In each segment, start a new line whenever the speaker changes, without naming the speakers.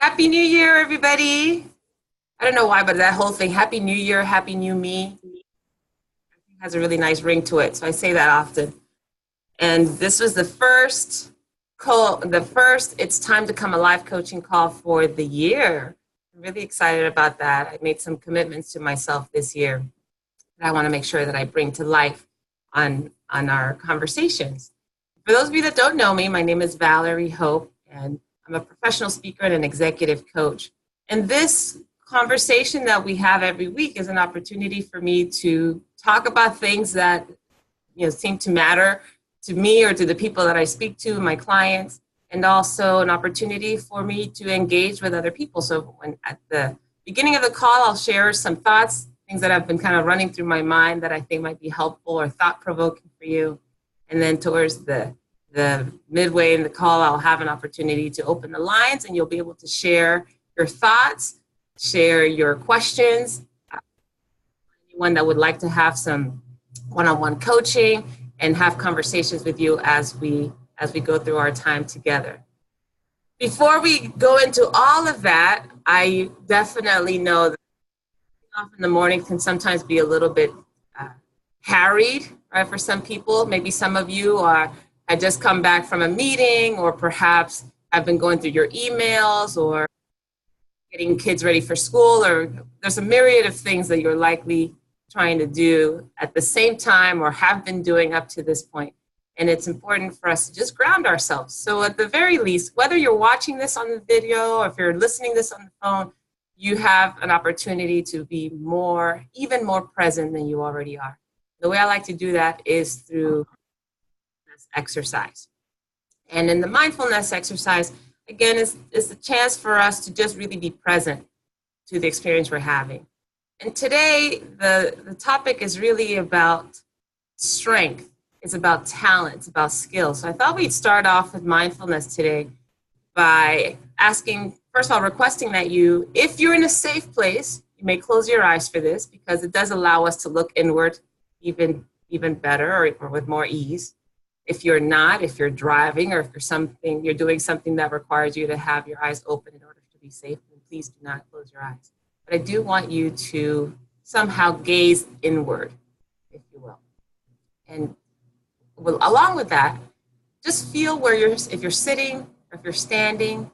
Happy New Year, everybody. I don't know why, but that whole thing, Happy New Year, Happy New Me, has a really nice ring to it. So I say that often. And this was the first call, It's Time to Come Alive coaching call for the year. I'm really excited about that. I made some commitments to myself this year that I want to make sure that I bring to life on our conversations. For those of you that don't know me, my name is Valerie Hope, and I'm a professional speaker and an executive coach. And this conversation that we have every week is an opportunity for me to talk about things that seem to matter to me or to the people that I speak to, my clients, and also an opportunity for me to engage with other people. So when at the beginning of the call, I'll share some thoughts, things that have been kind of running through my mind that I think might be helpful or thought-provoking for you. And then towards the midway in the call, I'll have an opportunity to open the lines and you'll be able to share your thoughts, share your questions. Anyone that would like to have some one-on-one coaching and have conversations with you as we go through our time together. Before we go into all of that, I definitely know that off in the morning can sometimes be a little bit harried, right? For some people, maybe some of you had just come back from a meeting, or perhaps have been going through your emails or getting kids ready for school, or there's a myriad of things that you're likely trying to do at the same time or have been doing up to this point. And it's important for us to just ground ourselves. So at the very least, whether you're watching this on the video or if you're listening to this on the phone, you have an opportunity to be even more present than you already are. The way I like to do that is through this exercise. And in the mindfulness exercise, again, is a chance for us to just really be present to the experience we're having. And today, the topic is really about strength. It's about talent. It's about skill. So I thought we'd start off with mindfulness today by asking, first of all, requesting that you, if you're in a safe place, you may close your eyes for this because it does allow us to look inward even better or with more ease. If you're not, if you're driving or if you're doing something that requires you to have your eyes open in order to be safe, then please do not close your eyes. But I do want you to somehow gaze inward, if you will. And along with that, just feel if you're sitting or if you're standing,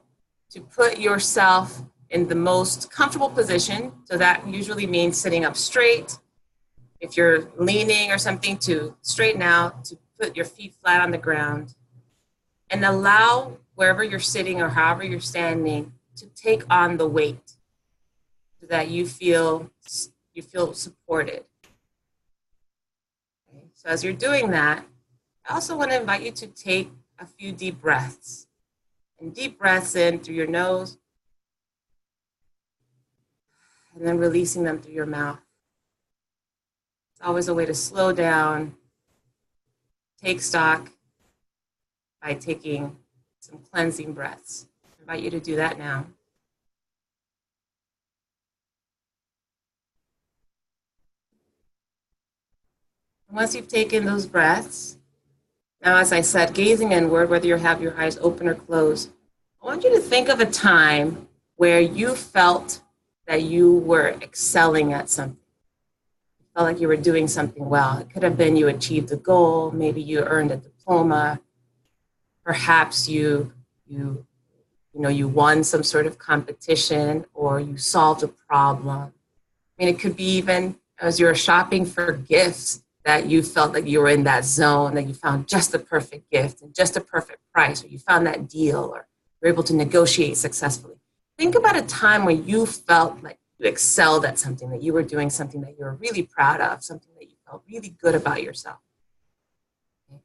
to put yourself in the most comfortable position. So that usually means sitting up straight. If you're leaning or something, to straighten out, to put your feet flat on the ground, and allow wherever you're sitting or however you're standing to take on the weight so that you feel supported. Okay. So as you're doing that, I also want to invite you to take a few deep breaths. And deep breaths in through your nose, and then releasing them through your mouth. It's always a way to slow down, take stock by taking some cleansing breaths. I invite you to do that now. And once you've taken those breaths, now, as I said, gazing inward, whether you have your eyes open or closed, I want you to think of a time where you felt that you were excelling at something. You felt like you were doing something well. It could have been you achieved a goal, maybe you earned a diploma, perhaps you won some sort of competition, or you solved a problem. I mean, it could be even as you were shopping for gifts, that you felt like you were in that zone, that you found just the perfect gift and just a perfect price, or you found that deal, or you were able to negotiate successfully. Think about a time when you felt like you excelled at something, that you were doing something that you were really proud of, something that you felt really good about yourself. Okay.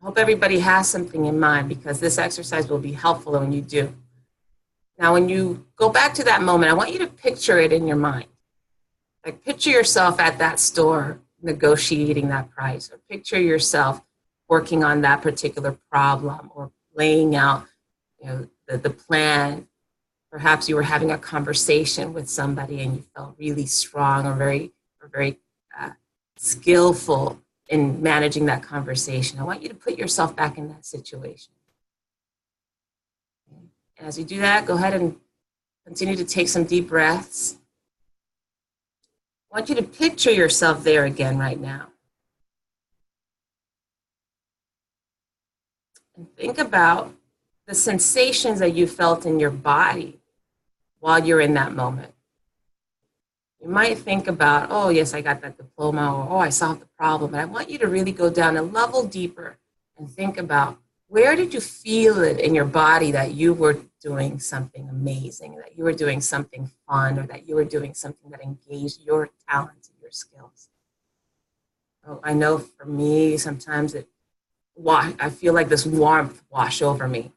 I hope everybody has something in mind, because this exercise will be helpful when you do. Now, when you go back to that moment, I want you to picture it in your mind. Like, picture yourself at that store negotiating that price, or picture yourself working on that particular problem, or laying out the plan. Perhaps you were having a conversation with somebody and you felt really strong or very skillful in managing that conversation. I want you to put yourself back in that situation. And as you do that, go ahead and continue to take some deep breaths. I want you to picture yourself there again right now. And think about the sensations that you felt in your body while you're in that moment. You might think about, oh, yes, I got that diploma, or oh, I solved the problem. But I want you to really go down a level deeper and think about, where did you feel it in your body that you were doing something amazing, that you were doing something fun, or that you were doing something that engaged your talents and your skills? Oh, I know for me, sometimes I feel like this warmth wash over me.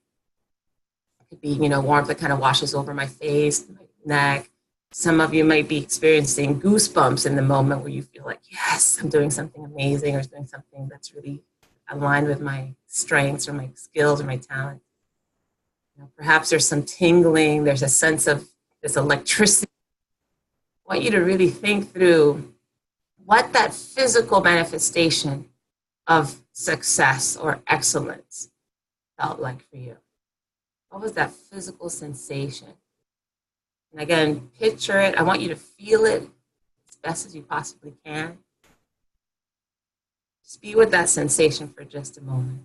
It could be, warmth that kind of washes over my face, my neck. Some of you might be experiencing goosebumps in the moment where you feel like, yes, I'm doing something amazing, or doing something that's really aligned with my strengths or my skills or my talent. Perhaps there's some tingling, there's a sense of this electricity. I want you to really think through what that physical manifestation of success or excellence felt like for you. What was that physical sensation? And again, picture it. I want you to feel it as best as you possibly can. Just be with that sensation for just a moment.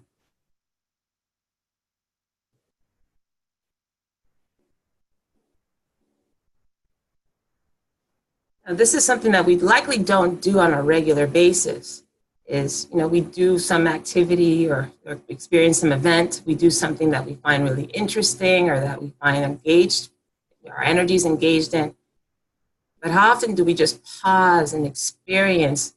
Now, this is something that we likely don't do on a regular basis. We do some activity or experience some event. We do something that we find really interesting or that we find engaged, our energy is engaged in. But how often do we just pause and experience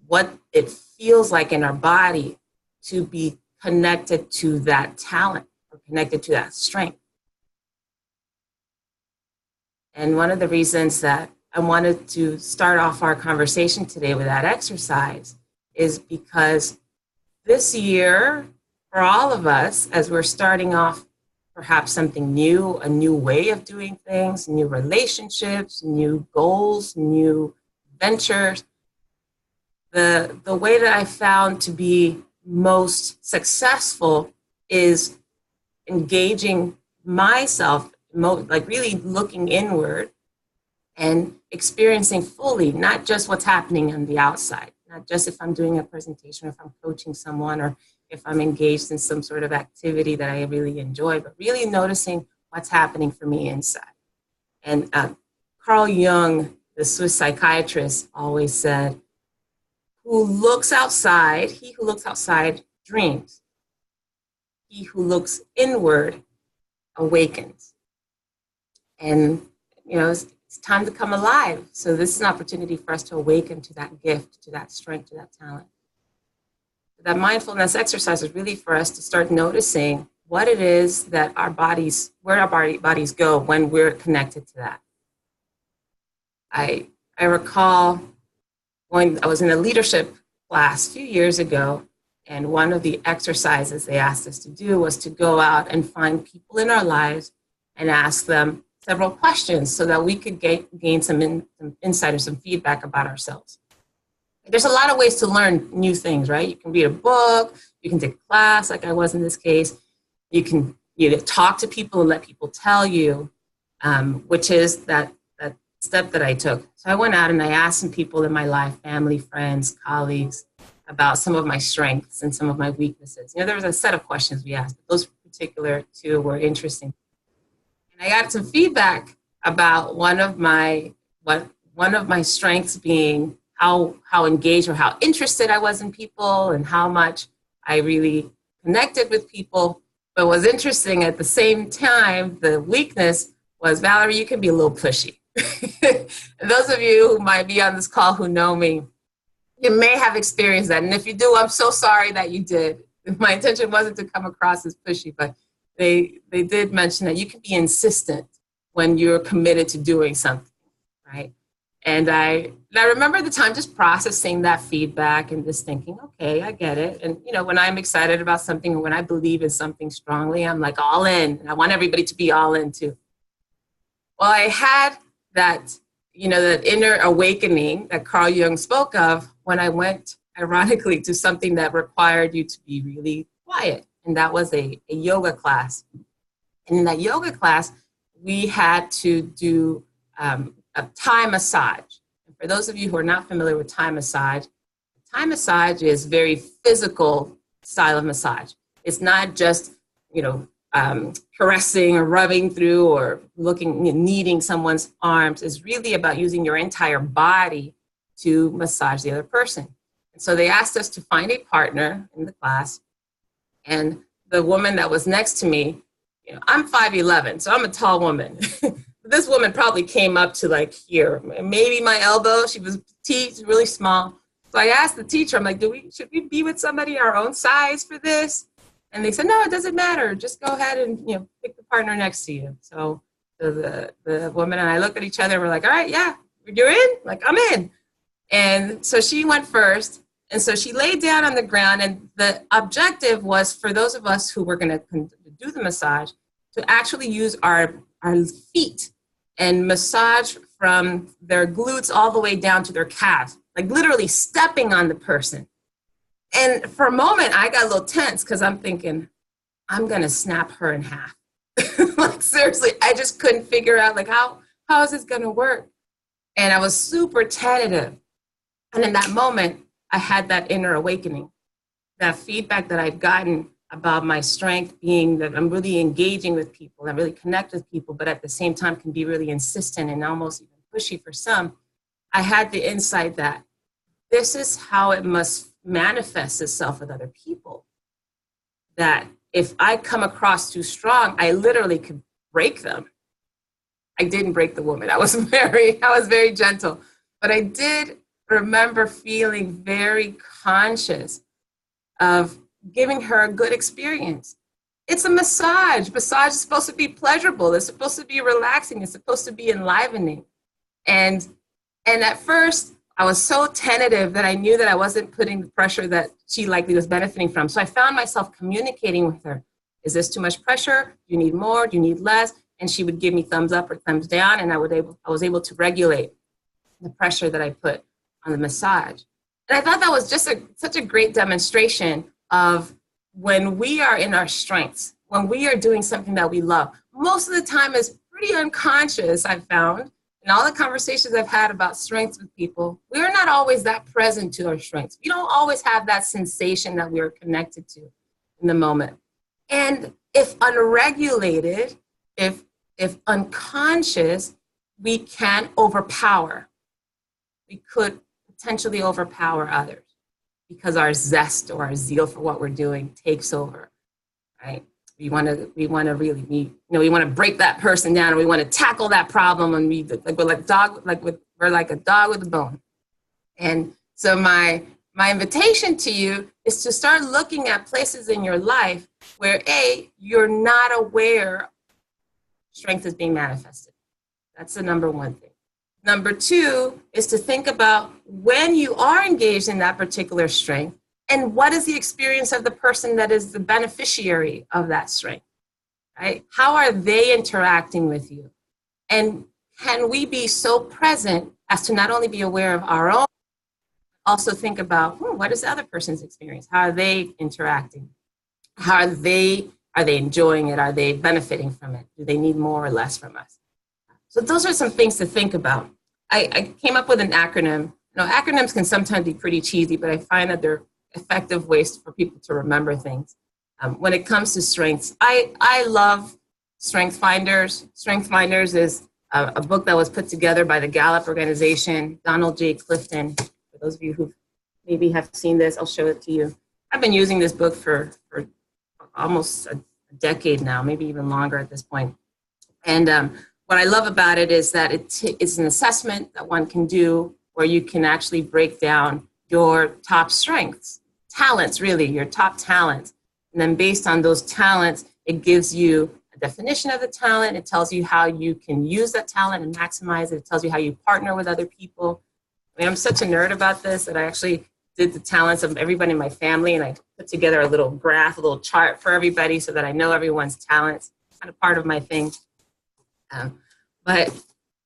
what it feels like in our body to be connected to that talent or connected to that strength? And one of the reasons that I wanted to start off our conversation today with that exercise is because this year, for all of us, as we're starting off perhaps something new, a new way of doing things, new relationships, new goals, new ventures, the way that I found to be most successful is engaging myself, like really looking inward and experiencing fully, not just what's happening on the outside, not just if I'm doing a presentation, or if I'm coaching someone, or if I'm engaged in some sort of activity that I really enjoy, but really noticing what's happening for me inside. And Carl Jung, the Swiss psychiatrist, always said, he who looks outside dreams. He who looks inward awakens. And, it's time to come alive. So this is an opportunity for us to awaken to that gift, to that strength, to that talent. That mindfulness exercise is really for us to start noticing what it is that where our bodies go when we're connected to that. I recall I was in a leadership class a few years ago, and one of the exercises they asked us to do was to go out and find people in our lives and ask them several questions so that we could gain some insight or some feedback about ourselves. There's a lot of ways to learn new things, right? You can read a book, you can take a class like I was in this case. You can talk to people and let people tell you, which is that step that I took. So I went out and I asked some people in my life, family, friends, colleagues, about some of my strengths and some of my weaknesses. There was a set of questions we asked, but those particular two were interesting. And I got some feedback about one of my strengths being how engaged or how interested I was in people and how much I really connected with people. But what's interesting, at the same time, the weakness was, Valerie, you can be a little pushy. And those of you who might be on this call who know me, you may have experienced that. And if you do, I'm so sorry that you did. My intention wasn't to come across as pushy, but they did mention that you can be insistent when you're committed to doing something, right? And I remember the time just processing that feedback and just thinking, okay, I get it. And, when I'm excited about something or when I believe in something strongly, I'm like all in. And I want everybody to be all in too. Well, I had that, that inner awakening that Carl Jung spoke of when I went, ironically, to something that required you to be really quiet. And that was a yoga class. And in that yoga class, we had to do a Thai massage. And for those of you who are not familiar with Thai massage is very physical style of massage. It's not just, caressing or rubbing through or kneading someone's arms. It's really about using your entire body to massage the other person. And so they asked us to find a partner in the class. And the woman that was next to me, I'm 5'11", so I'm a tall woman. This woman probably came up to like here, maybe my elbow. She was petite, really small. So I asked the teacher, I'm like, should we be with somebody our own size for this? And they said, no, it doesn't matter. Just go ahead and pick the partner next to you. So the woman and I looked at each other and we're like, all right, yeah, you're in? Like, I'm in. And so she went first. And so she laid down on the ground. And the objective was for those of us who were going to do the massage to actually use our feet and massage from their glutes all the way down to their calves, like literally stepping on the person. And for a moment, I got a little tense because I'm thinking, I'm going to snap her in half. Like, seriously, I just couldn't figure out, like, how is this going to work? And I was super tentative. And in that moment, I had that inner awakening, that feedback that I'd gotten about my strength being that I'm really engaging with people, I really connect with people, but at the same time can be really insistent and almost even pushy for some. I had the insight that this is how it must manifest itself with other people. That if I come across too strong, I literally could break them. I didn't break the woman. I was very gentle, but I did remember feeling very conscious of giving her a good experience. It's a massage. Massage is supposed to be pleasurable. It's supposed to be relaxing. It's supposed to be enlivening. And at first, I was so tentative that I knew that I wasn't putting the pressure that she likely was benefiting from. So I found myself communicating with her. Is this too much pressure? Do you need more? Do you need less? And she would give me thumbs up or thumbs down, and I was able to regulate the pressure that I put on the massage. And I thought that was just such a great demonstration of when we are in our strengths, when we are doing something that we love. Most of the time it's pretty unconscious, I've found. In all the conversations I've had about strengths with people, we're not always that present to our strengths. We don't always have that sensation that we're connected to in the moment. And if unregulated, if unconscious, we can overpower. We could potentially overpower others because our zest or our zeal for what we're doing takes over, right? We want to really, we want to break that person down, and we want to tackle that problem, and we're like a dog with a bone. And so my invitation to you is to start looking at places in your life where you're not aware strength is being manifested. That's the number one thing. Number two is to think about when you are engaged in that particular strength, and what is the experience of the person that is the beneficiary of that strength, right? How are they interacting with you? And can we be so present as to not only be aware of our own, also think about what is the other person's experience? How are they interacting? How are they enjoying it? Are they benefiting from it? Do they need more or less from us? So those are some things to think about. I came up with an acronym. Acronyms can sometimes be pretty cheesy, but I find that they're effective ways for people to remember things. When it comes to strengths, I love Strength Finders. Strength Finders is a book that was put together by the Gallup organization, Donald J. Clifton. For those of you who maybe have seen this, I'll show it to you. I've been using this book for almost a decade now, maybe even longer at this point. And what I love about it is that it's an assessment that one can do where you can actually break down your top strengths, talents, really, your top talents. And then based on those talents, it gives you a definition of the talent. It tells you how you can use that talent and maximize it. It tells you how you partner with other people. I mean, I'm such a nerd about this that I actually did the talents of everybody in my family, and I put together a little graph, a little chart for everybody so that I know everyone's talents. It's kind of part of my thing. But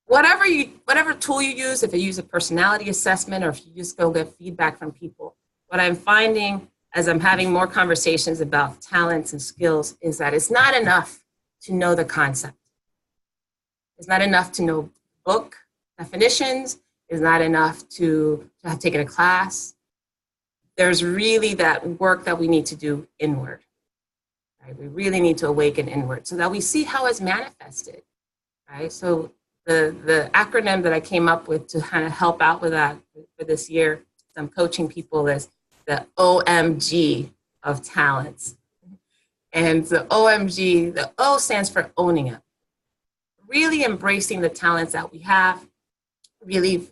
whatever tool you use, if you use a personality assessment or if you just go get feedback from people, what I'm finding as I'm having more conversations about talents and skills is that it's not enough to know the concept. It's not enough to know book definitions. It's not enough to have taken a class. There's really that work that we need to do inward. Right? We really need to awaken inward so that we see how it's manifested. Right? So the acronym that I came up with to kind of help out with that for this year, I'm coaching people, is the OMG of talents. And the OMG, the O stands for owning it. Really embracing the talents that we have, really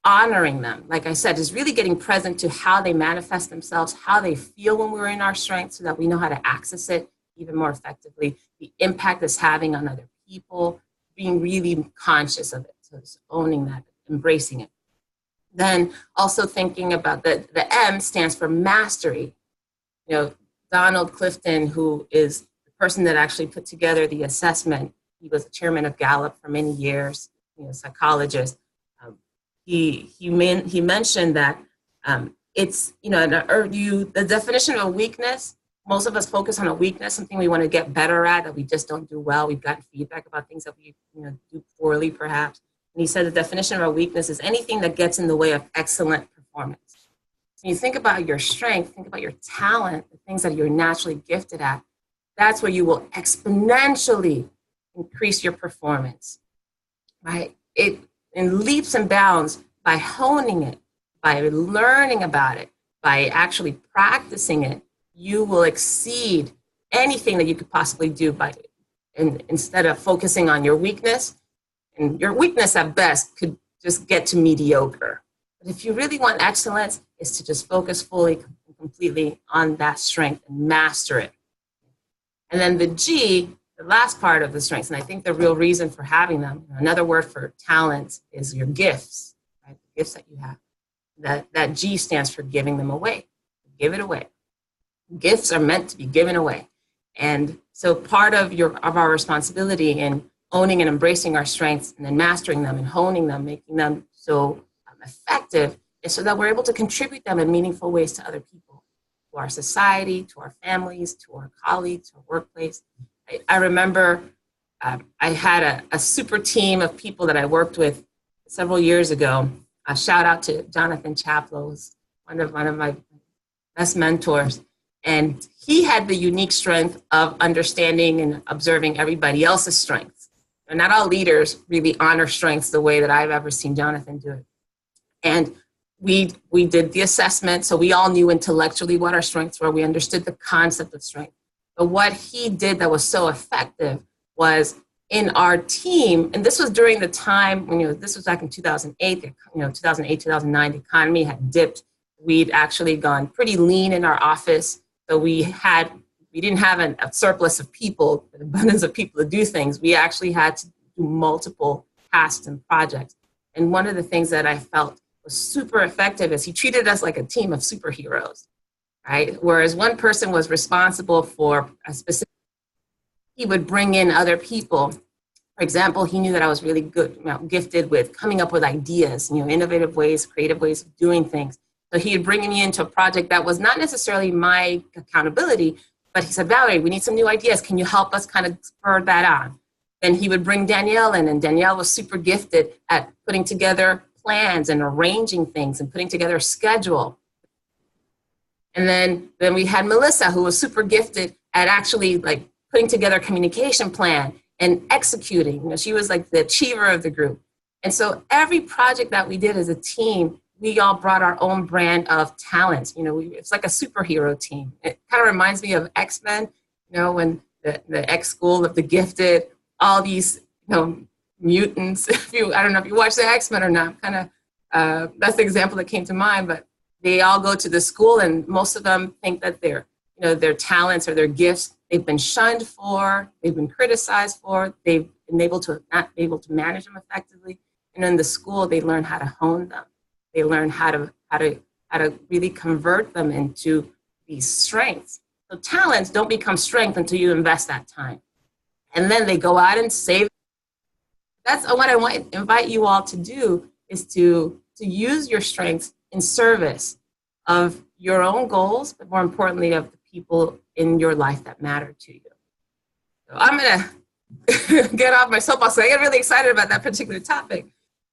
honoring them. Like I said, is really getting present to how they manifest themselves, how they feel when we're in our strength so that we know how to access it even more effectively, the impact it's having on other people, being really conscious of it. So just owning that, embracing it. Then also thinking about the M stands for mastery. You know, Donald Clifton, who is the person that actually put together the assessment, he was the chairman of Gallup for many years, you know, psychologist. He mentioned that it's, you know, the definition of a weakness, most of us focus on a weakness, something we want to get better at that we just don't do well. We've gotten feedback about things that we, you know, do poorly perhaps. And he said the definition of a weakness is anything that gets in the way of excellent performance. When you think about your strength, think about your talent, the things that you're naturally gifted at, that's where you will exponentially increase your performance, right? It in leaps and bounds by honing it, by learning about it, by actually practicing it, you will exceed anything that you could possibly do instead of focusing on your weakness. And your weakness at best could just get to mediocre. But if you really want excellence, is to just focus fully and completely on that strength and master it. And then the G, the last part of the strengths, and I think the real reason for having them, another word for talent is your gifts, right? The gifts that you have. That G stands for giving them away. Give it away. Gifts are meant to be given away. And so part of our responsibility in owning and embracing our strengths and then mastering them and honing them, making them so effective, is so that we're able to contribute them in meaningful ways to other people, to our society, to our families, to our colleagues, to our workplace. I remember I had a super team of people that I worked with several years ago. A shout out to Jonathan Chaplow, who's one of my best mentors. And he had the unique strength of understanding and observing everybody else's strengths. And not all leaders really honor strengths the way that I've ever seen Jonathan do it. And we did the assessment, so we all knew intellectually what our strengths were. We understood the concept of strength. But what he did that was so effective was in our team, and this was during the time when, you know, this was back in 2008, 2009, the economy had dipped. We'd actually gone pretty lean in our office. So we didn't have a surplus of people, an abundance of people to do things. We actually had to do multiple tasks and projects. And one of the things that I felt was super effective is he treated us like a team of superheroes, right? Whereas one person was responsible for a specific, he would bring in other people. For example, he knew that I was really good, gifted with coming up with ideas, innovative ways, creative ways of doing things. So he would bring me into a project that was not necessarily my accountability, but he said, Valerie, we need some new ideas. Can you help us kind of spur that on? Then he would bring Danielle in, and Danielle was super gifted at putting together plans and arranging things and putting together a schedule. And then we had Melissa, who was super gifted at actually like putting together a communication plan and executing. She was like the achiever of the group. And so every project that we did as a team, we all brought our own brand of talents. It's like a superhero team. It kind of reminds me of X-Men, when the X School of the Gifted, all these, mutants. I don't know if you watch the X-Men or not. That's the example that came to mind. But they all go to the school, and most of them think that their talents or their gifts, they've been shunned for, they've been criticized for, they've been not able to manage them effectively. And in the school, they learn how to hone them. They learn how to really convert them into these strengths. So talents don't become strength until you invest that time. And then they go out and save. That's what I want to invite you all to do, is to use your strengths in service of your own goals, but more importantly, of the people in your life that matter to you. I'm going to get off my soapbox. I get really excited about that particular topic.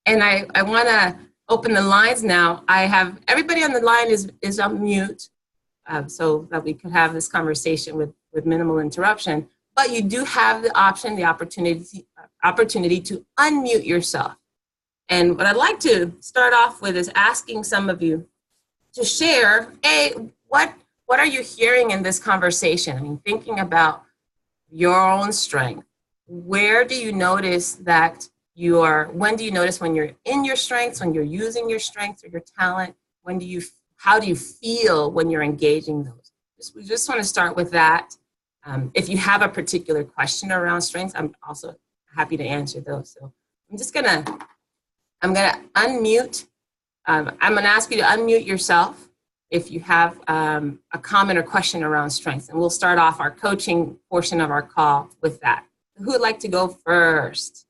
And I want to open the lines now. I have everybody on the line is on mute, so that we could have this conversation with minimal interruption. But you do have the option, the opportunity to unmute yourself. And what I'd like to start off with is asking some of you to share, what are you hearing in this conversation? I mean, thinking about your own strength. Where do you notice that when do you notice when you're in your strengths, when you're using your strengths or your talent? How do you feel when you're engaging those? We just want to start with that. If you have a particular question around strengths, I'm also happy to answer those. So I'm gonna unmute. I'm gonna ask you to unmute yourself if you have a comment or question around strengths. And we'll start off our coaching portion of our call with that. Who would like to go first?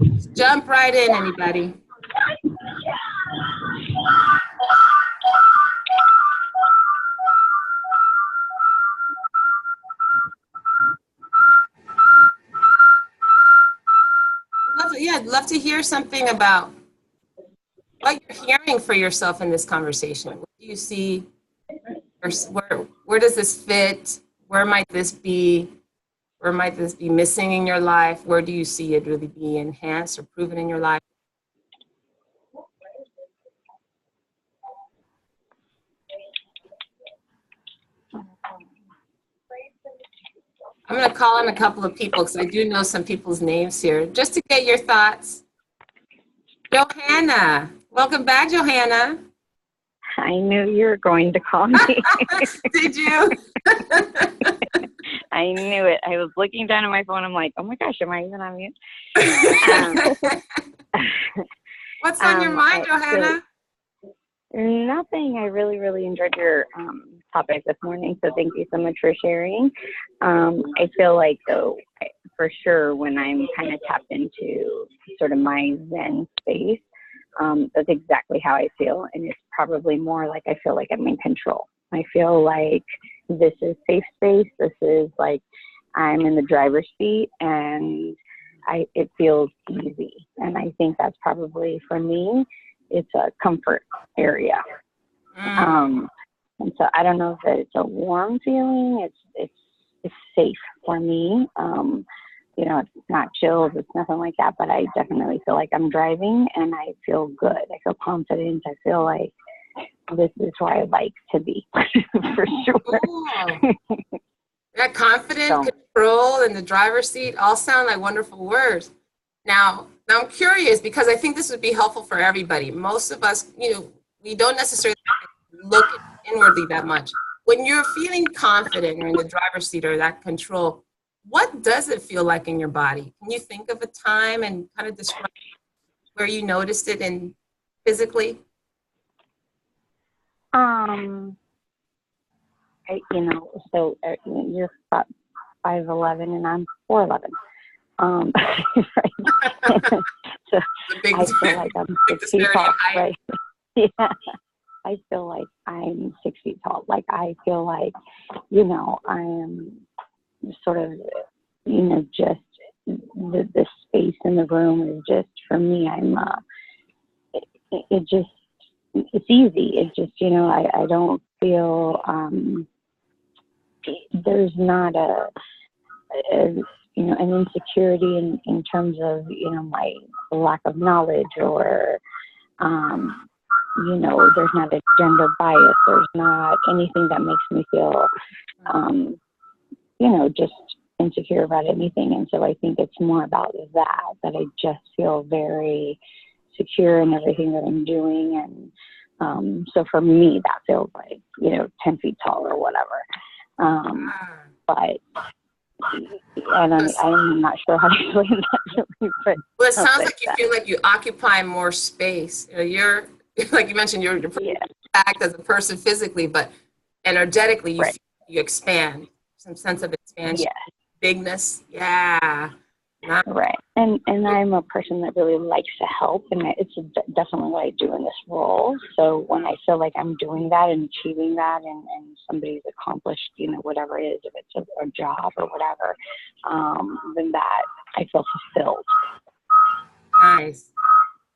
Just jump right in, anybody. I'd love to hear something about what you're hearing for yourself in this conversation. What do you see? Where does this fit? Where might this be? Where might this be missing in your life? Where do you see it really be enhanced or proven in your life? I'm going to call on a couple of people because I do know some people's names here, just to get your thoughts. Johanna. Welcome back, Johanna.
I knew you were going to call me.
Did you?
I knew it. I was looking down at my phone. I'm like, oh my gosh, am I even on mute?
What's on your mind, Johanna?
Nothing. I really, really enjoyed your topic this morning, so thank you so much for sharing. I feel like, though, for sure, when I'm kind of tapped into sort of my Zen space, that's exactly how I feel, and it's probably more like I feel like I'm in control. I feel like this is safe space. This is like I'm in the driver's seat, and it feels easy. And I think that's probably, for me, it's a comfort area. And so I don't know if it's a warm feeling. It's safe for me. You know, it's not chills, it's nothing like that, but I definitely feel like I'm driving and I feel good. I feel confident. I feel like this is where I like to be, for sure.
That confident, control, and the driver's seat all sound like wonderful words. Now I'm curious, because I think this would be helpful for everybody. Most of us, we don't necessarily look inwardly that much. When you're feeling confident or in the driver's seat or that control, what does it feel like in your body? Can you think of a time and kind of describe where you noticed it in physically?
So you're 5'11" and I'm 4'11". Right. So I feel like I'm 6 feet tall, right? Yeah. I feel like I'm 6 feet tall. Like I feel like, I am sort of, just the space in the room is just, for me, it's easy. It just, I don't feel, there's not an insecurity in terms of, my lack of knowledge or, there's not a gender bias. There's not anything that makes me feel, just insecure about anything. And so I think it's more about that I just feel very secure in everything that I'm doing. And so for me, that feels like, 10 feet tall or whatever. But I'm not sure how to explain that really. But
well, it sounds like you feel like you occupy more space. You're, like you mentioned, you're act as a person physically, but energetically you expand, some sense of expansion, bigness. Yeah. Not,
Right. And I'm a person that really likes to help, and it's definitely what I do in this role. So when I feel like I'm doing that and achieving that, and somebody's accomplished, whatever it is, if it's a job or whatever, then that I feel fulfilled.
nice.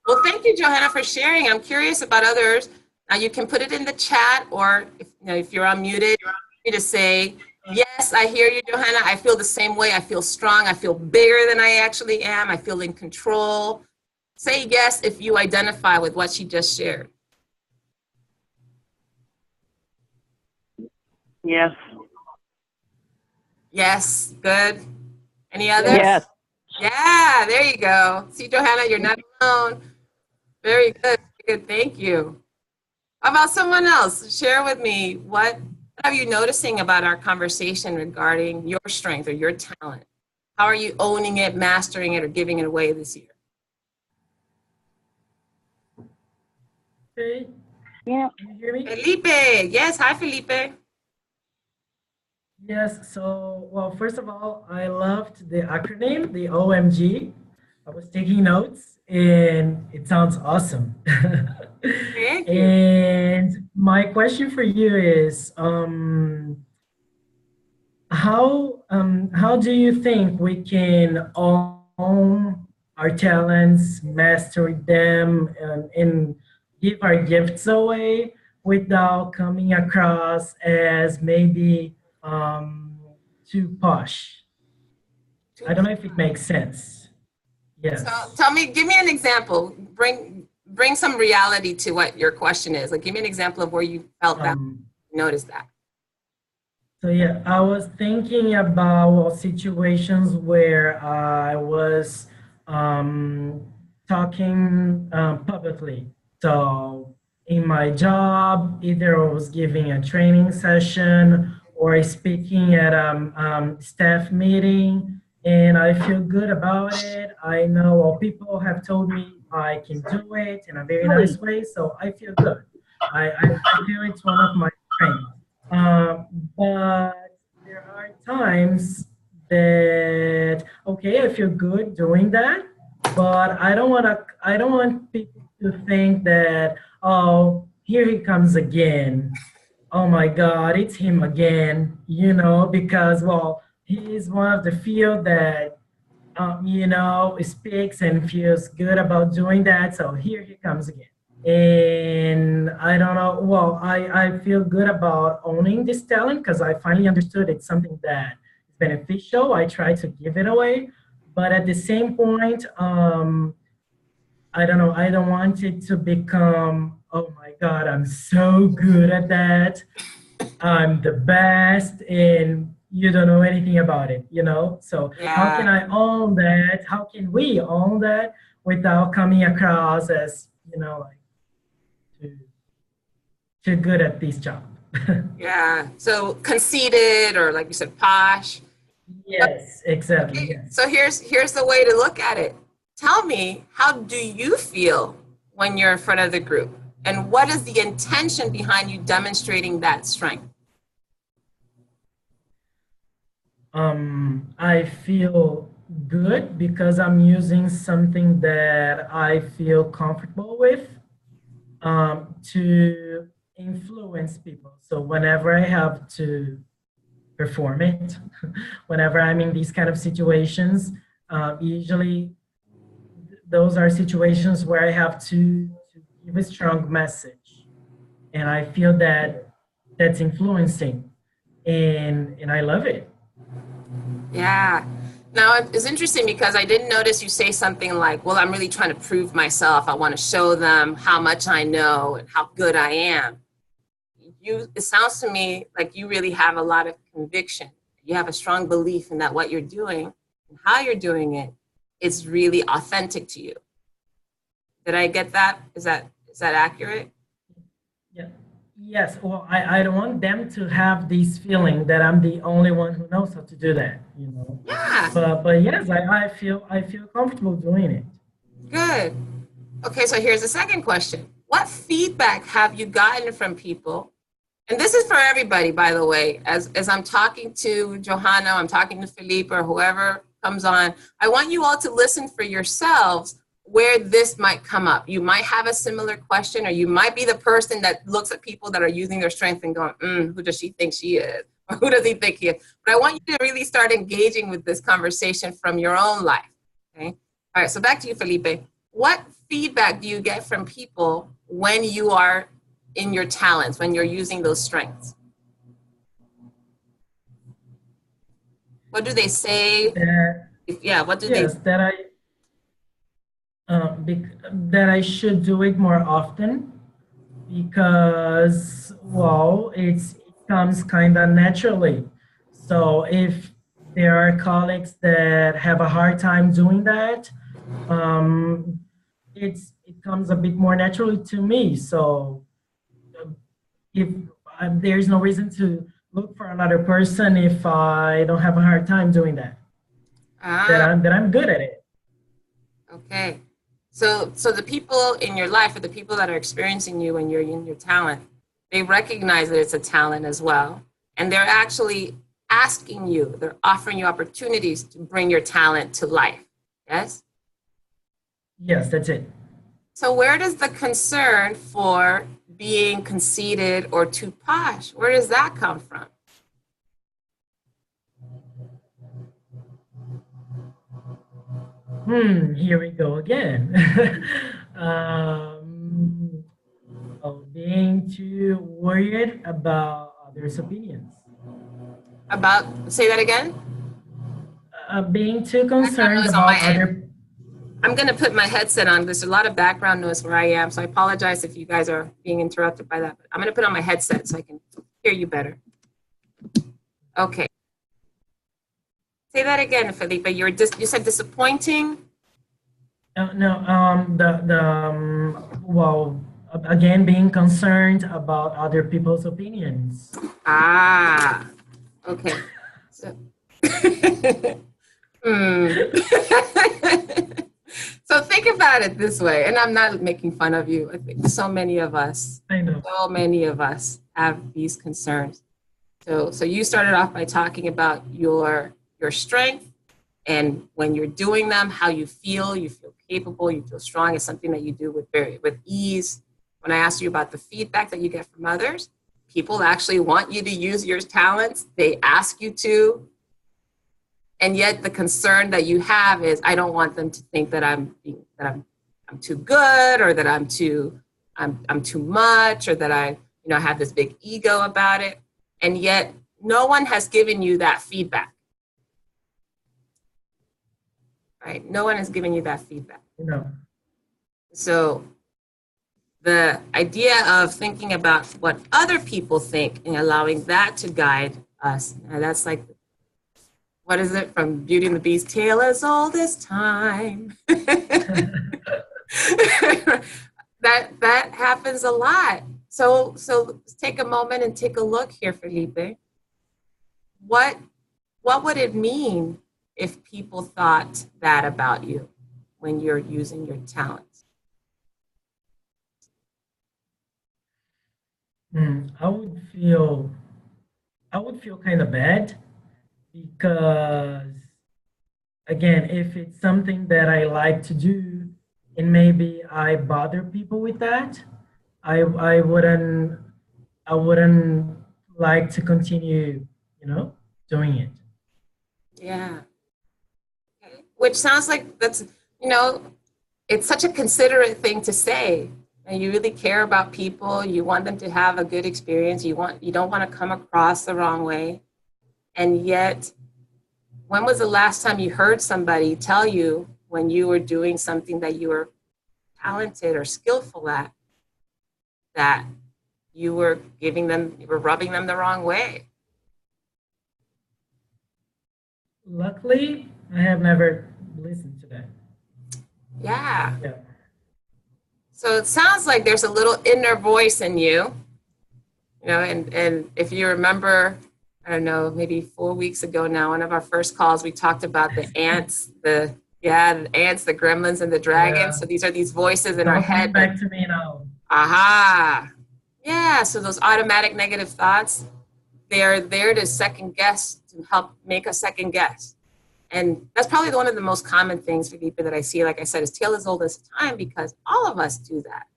Well, thank you, Johanna, for sharing. I'm curious about others. Now you can put it in the chat, or if you're unmuted, you to say, yes, I hear you, Johanna. I feel the same way. I feel strong. I feel bigger than I actually am. I feel in control. Say yes if you identify with what she just shared.
Yes.
Yes, good. Any others?
Yes.
Yeah, there you go. See, Johanna, you're not alone. Very good. Good. Thank you. How about someone else? Share with me, what are you noticing about our conversation regarding your strength or your talent? How are you owning it, mastering it, or giving it away this year?
Hey,
Yeah.
can you hear me?
Felipe. Yes. Hi, Felipe.
Yes, so, well, first of all, I loved the acronym, the OMG. I was taking notes and it sounds awesome.
Thank you.
And my question for you is, how do you think we can own our talents, master them, and give our gifts away without coming across as maybe um, too posh? I don't know if it makes sense.
So
Yes.
tell me, give me an example. Bring some reality to what your question is. Like, give me an example of where you felt that,
Um,
noticed that.
So yeah, I was thinking about situations where I was um, talking publicly. So in my job, either I was giving a training session or speaking at a staff meeting, and I feel good about it. I know all people have told me I can do it in a very nice way, so I feel good. I feel it's one of my strengths. Um, but there are times that okay, I feel good doing that, but I don't want people to think that oh, here he comes again. Oh my God, it's him again. Because well, he is one of the few that speaks and feels good about doing that. So here he comes again. And I don't know, well, I feel good about owning this talent because I finally understood it's something that is beneficial. I try to give it away. But at the same point, I don't know, I don't want it to become, oh my God, I'm so good at that. I'm the best and you don't know anything about it. So how can
Yeah.
I own that? How can we own that without coming across as, like too, too good at this job?
Yeah. So conceited, or like you said, posh.
Yes, exactly.
Okay.
Yes.
So here's the way to look at it. Tell me, how do you feel when you're in front of the group? And what is the intention behind you demonstrating that strength?
I feel good because I'm using something that I feel comfortable with to influence people. So whenever I have to perform it, whenever I'm in these kind of situations, usually those are situations where I have to give a strong message. And I feel that that's influencing and I love it.
Yeah. Now, it's interesting because I didn't notice you say something like, well, I'm really trying to prove myself. I want to show them how much I know and how good I am. It sounds to me like you really have a lot of conviction. You have a strong belief in that what you're doing and how you're doing it is really authentic to you. Did I get that? Is that accurate?
Yeah. Yes. Well, I don't want them to have this feeling that I'm the only one who knows how to do that.
Yeah.
But yes, I feel comfortable doing it.
Good. Okay, so here's the second question. What feedback have you gotten from people? And this is for everybody, by the way. As I'm talking to Johanna, I'm talking to Felipe or whoever comes on, I want you all to listen for yourselves where this might come up. You might have a similar question, or you might be the person that looks at people that are using their strength and going, who does she think she is? Or who does he think he is? But I want you to really start engaging with this conversation from your own life. Okay. All right. So back to you, Felipe. What feedback do you get from people when you are in your talents, when you're using those strengths? What do they say? What do they say?
That I should do it more often because, well, it comes kind of naturally. So if there are colleagues that have a hard time doing that, it comes a bit more naturally to me. So if there's no reason to look for another person if I don't have a hard time doing that, that I'm good at it.
Okay. So the people in your life, or the people that are experiencing you when you're in your talent, they recognize that it's a talent as well. And they're actually asking you, they're offering you opportunities to bring your talent to life. Yes?
Yes, that's it.
So where does the concern for being conceited or too posh, where does that come from?
Here we go again. Being too worried about others' opinions.
Say that again?
Being too concerned about other.
I'm going to put my headset on. There's a lot of background noise where I am, so I apologize if you guys are being interrupted by that. But I'm going to put on my headset so I can hear you better. Okay. Say that again, Felipe. You said disappointing?
Well, again, being concerned about other people's opinions.
Okay. So, so think about it this way, and I'm not making fun of you. I think so many of us have these concerns. So you started off by talking about your strength, and when you're doing them, how you feel capable, you feel strong. It's something that you do with ease. When I asked you about the feedback that you get from others, people actually want you to use your talents. They ask you to. And yet the concern that you have is, I don't want them to think that I'm too good, or that I'm too much, or that I have this big ego about it. And yet no one has given you that feedback. Right? No one has given you that feedback.
No.
So the idea of thinking about what other people think and allowing that to guide us, and that's like, what is it from Beauty and the Beast? Tale as old as time. that happens a lot. So let's take a moment and take a look here, Felipe. What would it mean if people thought that about you when you're using your talents?
I would feel kind of bad, because again, if it's something that I like to do and maybe I bother people with that, I wouldn't like to continue, doing it.
Yeah. Which sounds like that's, it's such a considerate thing to say. And you really care about people. You want them to have a good experience. You don't want to come across the wrong way. And yet, when was the last time you heard somebody tell you, when you were doing something that you were talented or skillful at, that you were rubbing them the wrong way?
Luckily, I have never listened to that.
Yeah. So it sounds like there's a little inner voice in you, and if you remember, I don't know, maybe 4 weeks ago now, one of our first calls, we talked about the ants, the gremlins, and the dragons. Yeah. So these are these voices in our head.
Back to me now.
Aha. Yeah. So those automatic negative thoughts, they're there to second guess, to help make us second guess. And that's probably one of the most common things, Felipe, that I see, like I said, is tale as old as time, because all of us do that.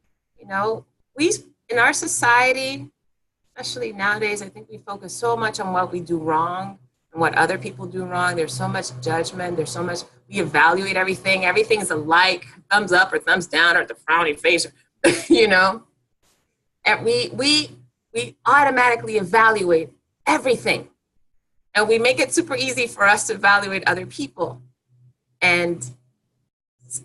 You know, we, in our society, especially nowadays, I think we focus so much on what we do wrong and what other people do wrong. There's so much judgment. There's so much, we evaluate everything. Everything's a like, thumbs up or thumbs down or the frowny face, you know. And we automatically evaluate everything. And we make it super easy for us to evaluate other people. And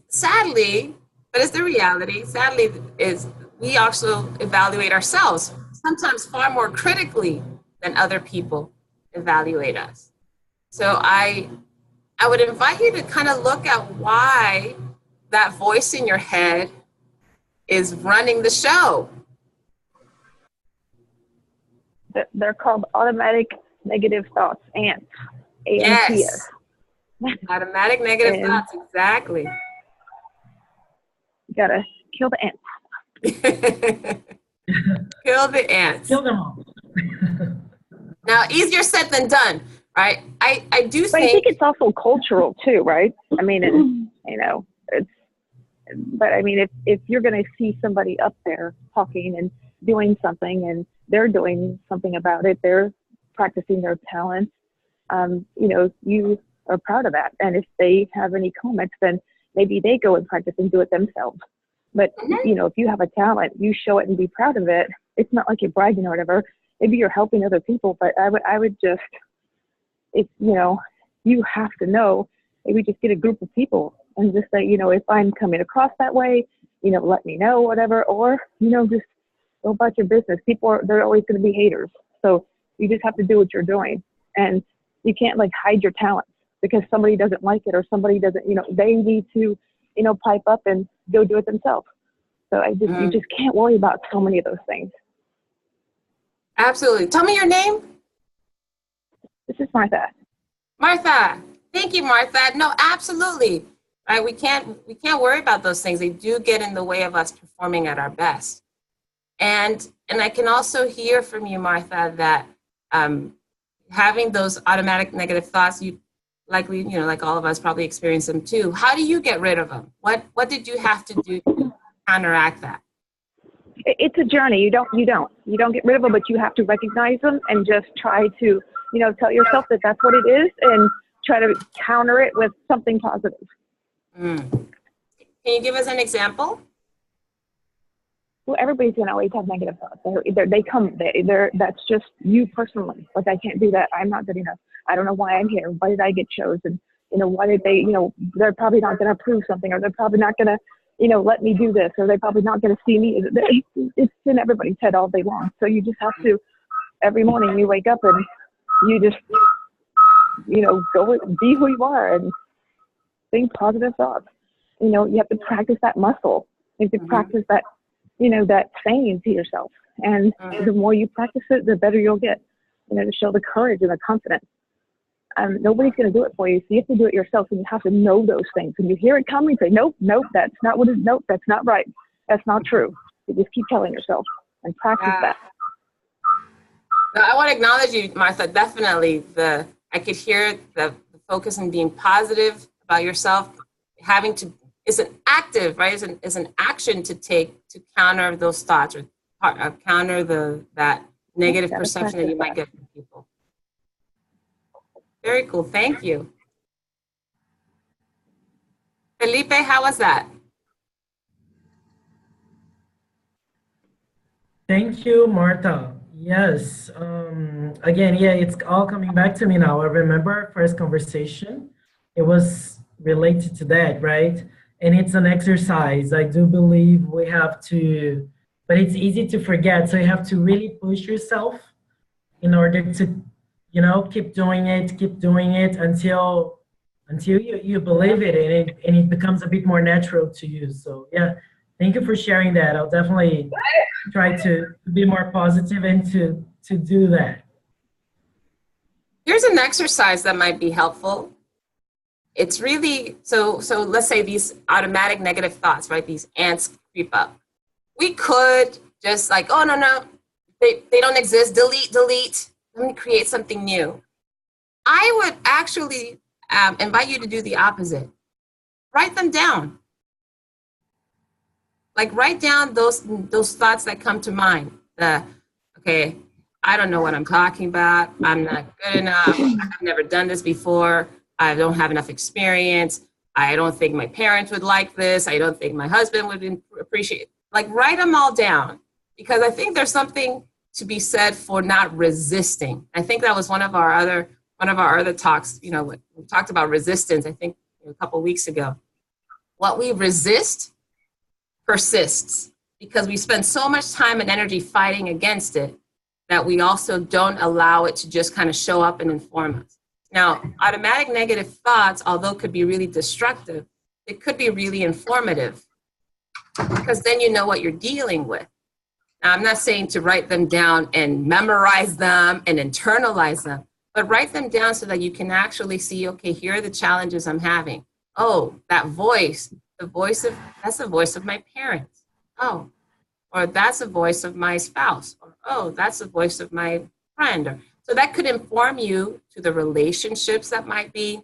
sadly, but it's the reality, sadly, is we also evaluate ourselves, sometimes far more critically than other people evaluate us. So I would invite you to kind of look at why that voice in your head is running the show.
They're called automatic negative thoughts, ants. A-N-T-S.
Yes. Automatic negative thoughts, exactly.
You gotta kill the ants.
Kill the ants.
Kill them all.
Now, easier said than done, right? I do think. But I think it's also cultural too, right? I mean, but I mean, if you're going to see somebody up there talking and doing something and they're doing something about it, they're practicing their talent, you are proud of that. And if they have any comments, then maybe they go and practice and do it themselves. But, if you have a talent, you show it and be proud of it. It's not like you're bragging or whatever. Maybe you're helping other people, but I would just, you have to know, maybe just get a group of people and just say, if I'm coming across that way, let me know, whatever, or, just go about your business. They're always going to be haters. So you just have to do what you're doing. And you can't hide your talent because somebody doesn't like it or somebody doesn't, they need to, pipe up and go do it themselves. So you just can't worry about so many of those things.
Absolutely. Tell me your name.
This is Martha.
Martha. Thank you, Martha. No, absolutely. Right. We can't worry about those things. They do get in the way of us performing at our best. And I can also hear from you, Martha, that having those automatic negative thoughts, you likely, like all of us probably experience them too. How do you get rid of them? What did you have to do to counteract that?
It's a journey. You don't get rid of them, but you have to recognize them and just try to, tell yourself that that's what it is and try to counter it with something positive.
Can you give us an example?
Well, everybody's going to always have negative thoughts. That's just you personally. I can't do that. I'm not good enough. I don't know why I'm here. Why did I get chosen? Why did they, they're probably not going to approve something, or they're probably not going to, let me do this, or they're probably not going to see me. It's in everybody's head all day long. So you just have to, every morning you wake up and you just, go be who you are and think positive thoughts. You have to practice that muscle. You have to practice that, that saying to yourself. And the more you practice it, the better you'll get, to show the courage and the confidence. Nobody's going to do it for you. So you have to do it yourself, and you have to know those things. When you hear it coming, say, nope, that's not what it is. Nope, that's not right. That's not true. You just keep telling yourself and practice that.
No, I want to acknowledge you, Martha. Definitely, I could hear the focus on being positive about yourself. It's an active, right? It's an action to take to counter those thoughts or counter that negative perception that you might get from people. Very cool. Thank you. Felipe, how was that?
Thank you, Martha. Yes. Again, it's all coming back to me now. I remember our first conversation. It was related to that, right? And it's an exercise. I do believe we have to, but it's easy to forget. So you have to really push yourself in order to, keep doing it until you believe it and it becomes a bit more natural to you. So yeah, thank you for sharing that. I'll definitely try to be more positive and to do that.
Here's an exercise that might be helpful. It's really, so let's say these automatic negative thoughts, right? These ants creep up. We could just oh, no, they don't exist, delete. Let me create something new. I would actually invite you to do the opposite. Write them down. Like write down those thoughts that come to mind. Okay, I don't know what I'm talking about. I'm not good enough. I've never done this before. I don't have enough experience. I don't think my parents would like this. I don't think my husband would appreciate it. Like write them all down, because I think there's something to be said for not resisting. I think that was one of our other talks. You know, we talked about resistance, I think a couple of weeks ago. What we resist persists, because we spend so much time and energy fighting against it that we also don't allow it to just kind of show up and inform us. Now, automatic negative thoughts, although could be really destructive, it could be really informative, because then you know what you're dealing with. Now, I'm not saying to write them down and memorize them and internalize them, but write them down so that you can actually see, okay, here are the challenges I'm having. Oh, that voice, that's the voice of my parents. Oh, or that's the voice of my spouse. Or, oh, that's the voice of my friend. So that could inform you to the relationships that might be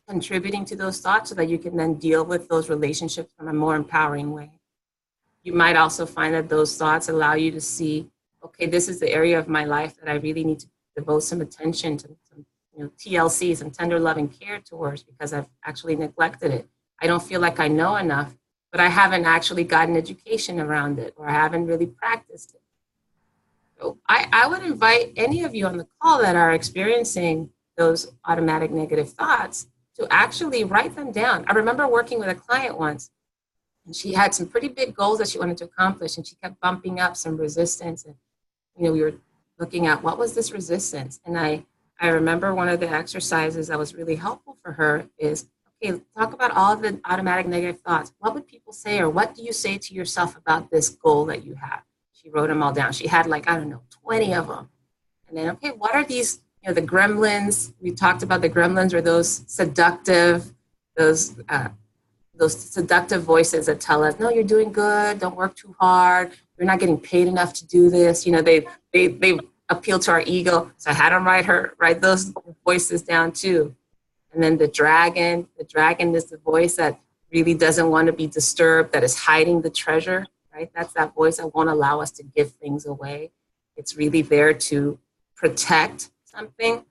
contributing to those thoughts, so that you can then deal with those relationships in a more empowering way. You might also find that those thoughts allow you to see, okay, this is the area of my life that I really need to devote some attention to, some, TLC, some tender loving care towards, because I've actually neglected it. I don't feel like I know enough, but I haven't actually gotten education around it, or I haven't really practiced it. So I would invite any of you on the call that are experiencing those automatic negative thoughts to actually write them down. I remember working with a client once, and she had some pretty big goals that she wanted to accomplish, and she kept bumping up some resistance. And, we were looking at what was this resistance. And I remember one of the exercises that was really helpful for her is, okay, talk about all of the automatic negative thoughts. What would people say, or what do you say to yourself about this goal that you have? She wrote them all down. She had 20 of them. And then, okay, what are these, the gremlins? We talked about the gremlins, or those seductive voices that tell us, no, you're doing good, don't work too hard, you're not getting paid enough to do this. They appeal to our ego. So I had them write those voices down too. And then the dragon is the voice that really doesn't want to be disturbed, that is hiding the treasure, right? That's that voice that won't allow us to give things away. It's really there to protect something.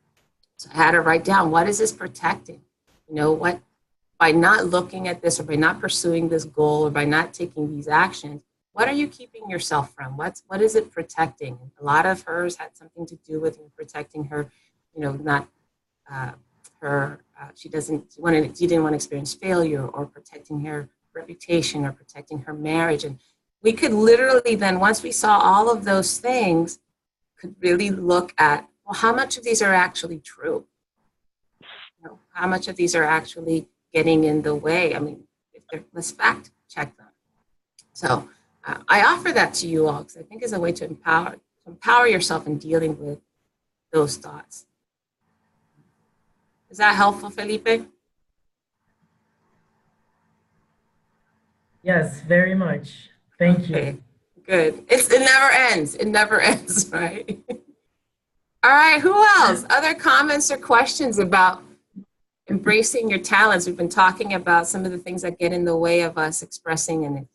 So I had to write down, what is this protecting? By not looking at this, or by not pursuing this goal, or by not taking these actions, what are you keeping yourself from? What is it protecting? A lot of hers had something to do with protecting her, she didn't want to experience failure, or protecting her reputation, or protecting her marriage. And we could literally then, once we saw all of those things, could really look at, well, how much of these are actually true? How much of these are actually getting in the way? Let's fact check them. So I offer that to you all, because I think is a way to empower yourself in dealing with those thoughts. Is that helpful, Felipe?
Yes, very much. Thank you.
Good. It never ends. It never ends, right? All right, who else? Other comments or questions about embracing your talents? We've been talking about some of the things that get in the way of us expressing and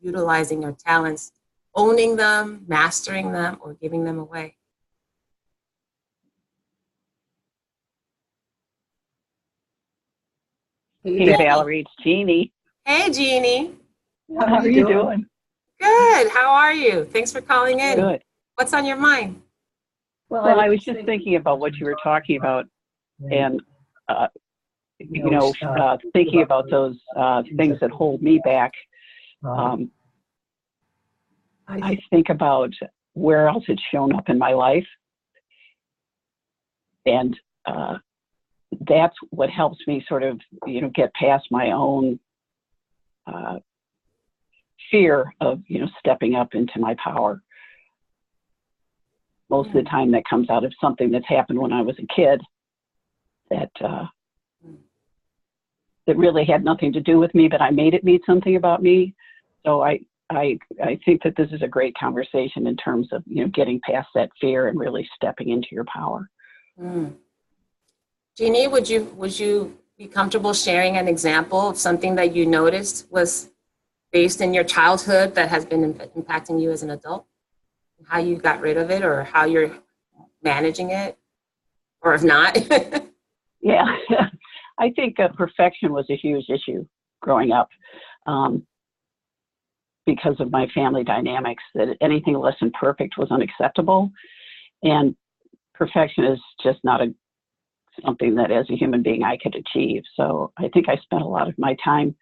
utilizing our talents, owning them, mastering them, or giving them away.
Hey, Valerie, it's Jeannie.
Hey, Jeannie.
How are you doing?
Good. How are you? Thanks for calling in.
Good.
What's on your mind?
Well, I was just thinking about what you were talking about, and thinking about those things that hold me back. I think about where else it's shown up in my life, and that's what helps me sort of get past my own fear of stepping up into my power. Most of the time that comes out of something that's happened when I was a kid that really had nothing to do with me, but I made it mean something about me. So I think that this is a great conversation in terms of getting past that fear and really stepping into your power.
Jeannie, would you be comfortable sharing an example of something that you noticed was based in your childhood that has been impacting you as an adult? How you got rid of it, or how you're managing it, or if not?
Yeah, I think perfection was a huge issue growing up, because of my family dynamics, that anything less than perfect was unacceptable. And perfection is just not something that as a human being I could achieve. So I think I spent a lot of my time,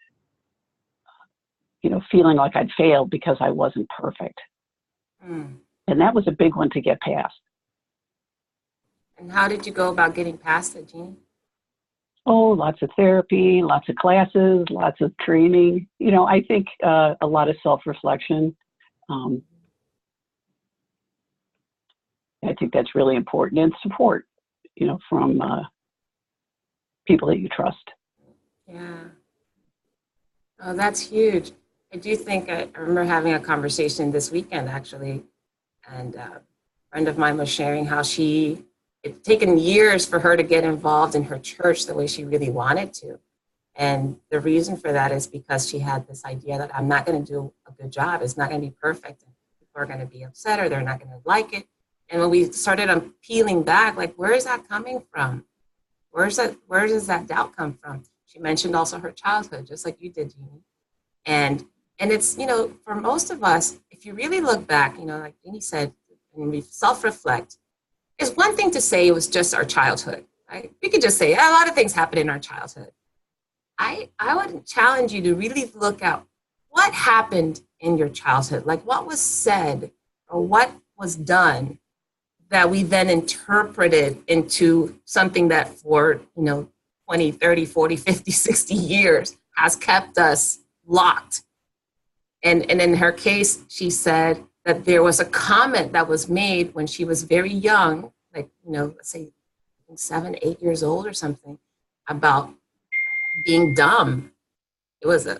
feeling like I'd failed because I wasn't perfect.
Mm.
And that was a big one to get past.
And how did you go about getting past it, Jeannie?
Oh, lots of therapy, lots of classes, lots of training. I think a lot of self-reflection. I think that's really important, and support, from people that you trust.
Yeah. Oh, that's huge. I do think I remember having a conversation this weekend, actually, and a friend of mine was sharing how it's taken years for her to get involved in her church the way she really wanted to. And the reason for that is because she had this idea that I'm not going to do a good job. It's not going to be perfect. And people are going to be upset, or they're not going to like it. And when we started peeling back, like, where is that coming from? Where does that doubt come from? She mentioned also her childhood, just like you did, Jeannie. And it's, for most of us, if you really look back, like Jeannie said, and we self-reflect, it's one thing to say it was just our childhood, right? We could just say a lot of things happened in our childhood. I would challenge you to really look at what happened in your childhood, like what was said or what was done that we then interpreted into something that for, 20, 30, 40, 50, 60 years has kept us locked. And in her case, she said that there was a comment that was made when she was very young, like, let's say 7, 8 years old or something, about being dumb. It was I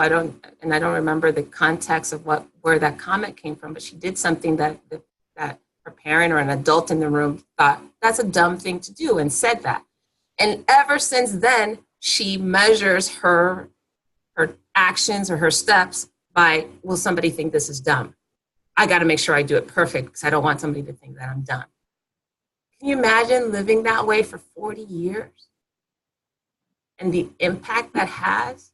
don't remember the context of where that comment came from, but she did something that her parent or an adult in the room thought that's a dumb thing to do and said that. And ever since then, she measures her actions or her steps by, will somebody think this is dumb? I got to make sure I do it perfect because I don't want somebody to think that I'm dumb. Can you imagine living that way for 40 years? And the impact that has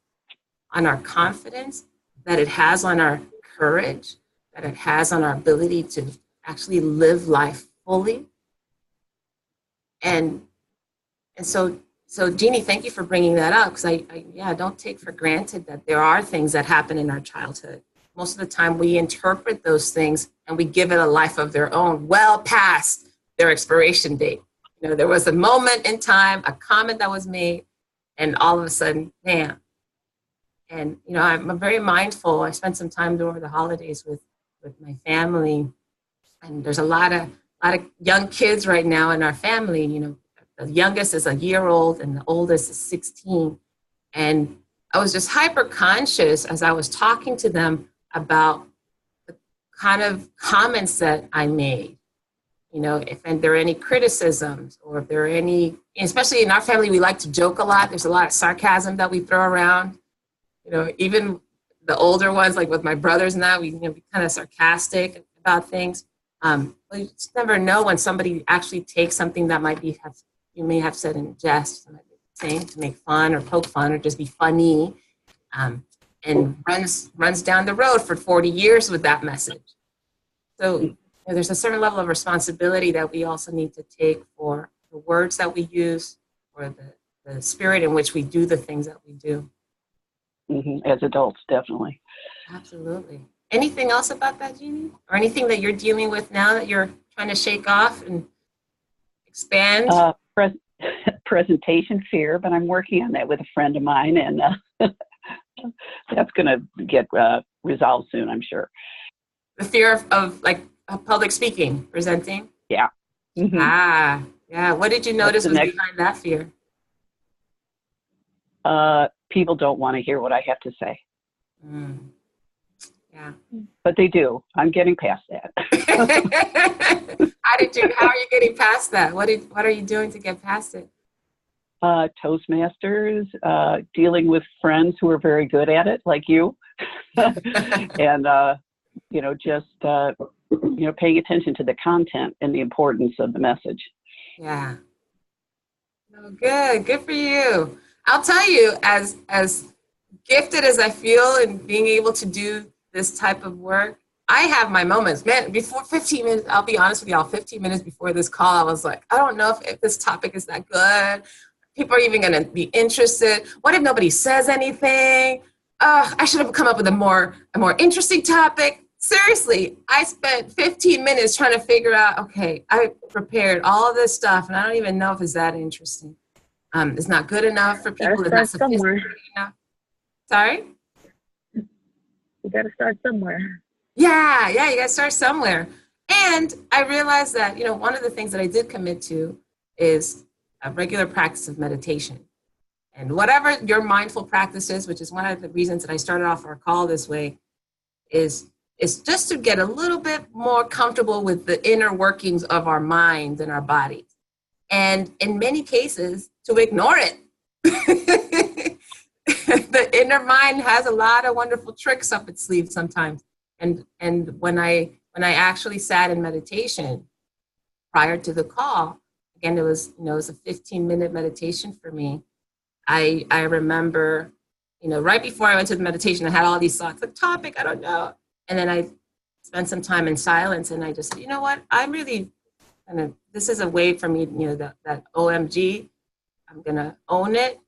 on our confidence, that it has on our courage, that it has on our ability to actually live life fully. And so Jeannie, thank you for bringing that up, because I don't take for granted that there are things that happen in our childhood. Most of the time we interpret those things and we give it a life of their own, well past their expiration date. There was a moment in time, a comment that was made, and all of a sudden, bam. And, I'm very mindful. I spent some time during the holidays with my family, and there's a lot of young kids right now in our family. The youngest is a year old and the oldest is 16. And I was just hyper conscious as I was talking to them about the kind of comments that I made. If there are any criticisms, or if there are any, especially in our family, we like to joke a lot. There's a lot of sarcasm that we throw around. Even the older ones, like with my brothers and that, we be kind of sarcastic about things. But you just never know when somebody actually takes something that you may have said in jest, saying to make fun or poke fun or just be funny, and runs down the road for 40 years with that message. So there's a certain level of responsibility that we also need to take for the words that we use, or the spirit in which we do the things that we do.
Mm-hmm. As adults, definitely.
Absolutely. Anything else about that, Jeannie? Or anything that you're dealing with now that you're trying to shake off and expand?
Presentation fear, but I'm working on that with a friend of mine, and that's going to get resolved soon, I'm sure.
The fear of public speaking, presenting?
Yeah. Mm-hmm.
Yeah. What did you notice was behind that fear?
People don't want to hear what I have to say.
Mm. Yeah.
But they do. I'm getting past that.
How are you getting past that? What are you doing to get past it?
Toastmasters, dealing with friends who are very good at it, like you, and just paying attention to the content and the importance of the message.
Yeah. Oh, good for you. I'll tell you, as gifted as I feel in being able to do this type of work, I have my moments. Man, before 15 minutes, I'll be honest with y'all, 15 minutes before this call, I was like, I don't know if this topic is that good. People are even going to be interested. What if nobody says anything? I should have come up with a more interesting topic. Seriously, I spent 15 minutes trying to figure out, okay, I prepared all this stuff, and I don't even know if it's that interesting. It's not good enough for people. It's not sophisticated enough. Sorry?
You got to start somewhere.
Yeah, you got to start somewhere. And I realized that, one of the things that I did commit to is a regular practice of meditation. And whatever your mindful practice is, which is one of the reasons that I started off our call this way, is just to get a little bit more comfortable with the inner workings of our minds and our bodies. And in many cases, to ignore it. The inner mind has a lot of wonderful tricks up its sleeve sometimes. And when I actually sat in meditation prior to the call, again, it was a 15-minute meditation for me. I remember, right before I went to the meditation, I had all these thoughts, the topic, I don't know. And then I spent some time in silence, and I just said, you know what, I'm really this is a way for me, that OMG, I'm going to own it.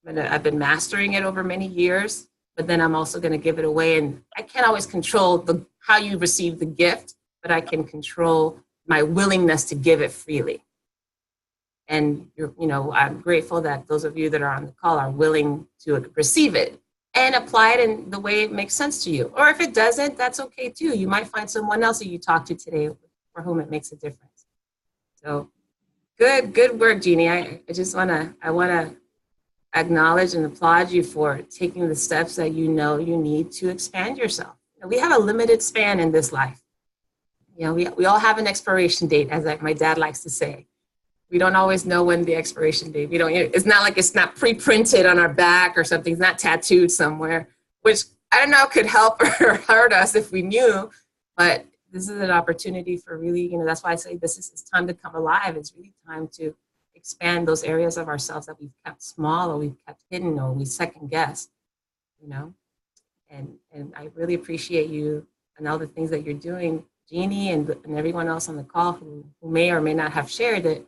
I've been mastering it over many years, but then I'm also going to give it away. And I can't always control how you receive the gift, but I can control my willingness to give it freely. And I'm grateful that those of you that are on the call are willing to receive it and apply it in the way it makes sense to you. Or if it doesn't, that's okay too. You might find someone else that you talk to today for whom it makes a difference. So good work, Jeannie. I want to acknowledge and applaud you for taking the steps that you need to expand yourself. We have a limited span in this life. We all have an expiration date, as my dad likes to say. We don't always know when the expiration date. It's not like it's not pre-printed on our back or something. It's not tattooed somewhere, which I don't know could help or hurt us if we knew. But this is an opportunity for really, that's why I say it's time to come alive. It's really time to expand those areas of ourselves that we've kept small or we've kept hidden or we second guessed, And I really appreciate you and all the things that you're doing, Jeannie, and everyone else on the call who may or may not have shared it,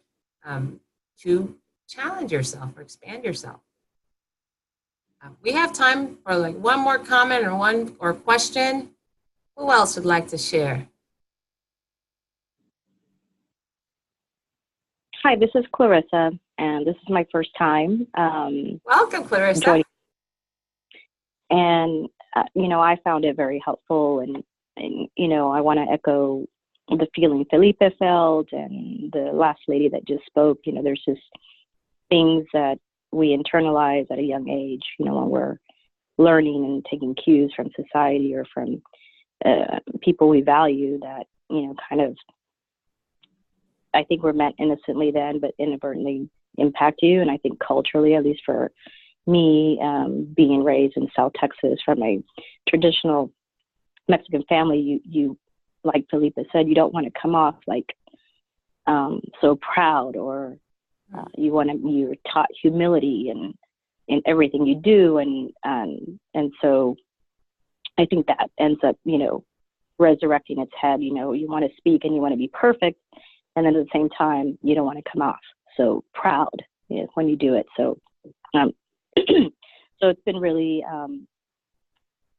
to challenge yourself or expand yourself. We have time for one more comment or question. Who else would like to share?
Hi, this is Clarissa, and this is my first time.
Welcome, Clarissa.
And, I found it very helpful, and I want to echo the feeling Felipe felt and the last lady that just spoke. There's just things that we internalize at a young age, when we're learning and taking cues from society or from people we value that, kind of, I think we're meant innocently then, but inadvertently impact you. And I think culturally, at least for me, being raised in South Texas from a traditional Mexican family, you like Felipe said, you don't want to come off so proud, or you're taught humility in everything you do, and so I think that ends up resurrecting its head. You want to speak and you want to be perfect, and then at the same time you don't want to come off so proud when you do it. So so it's been really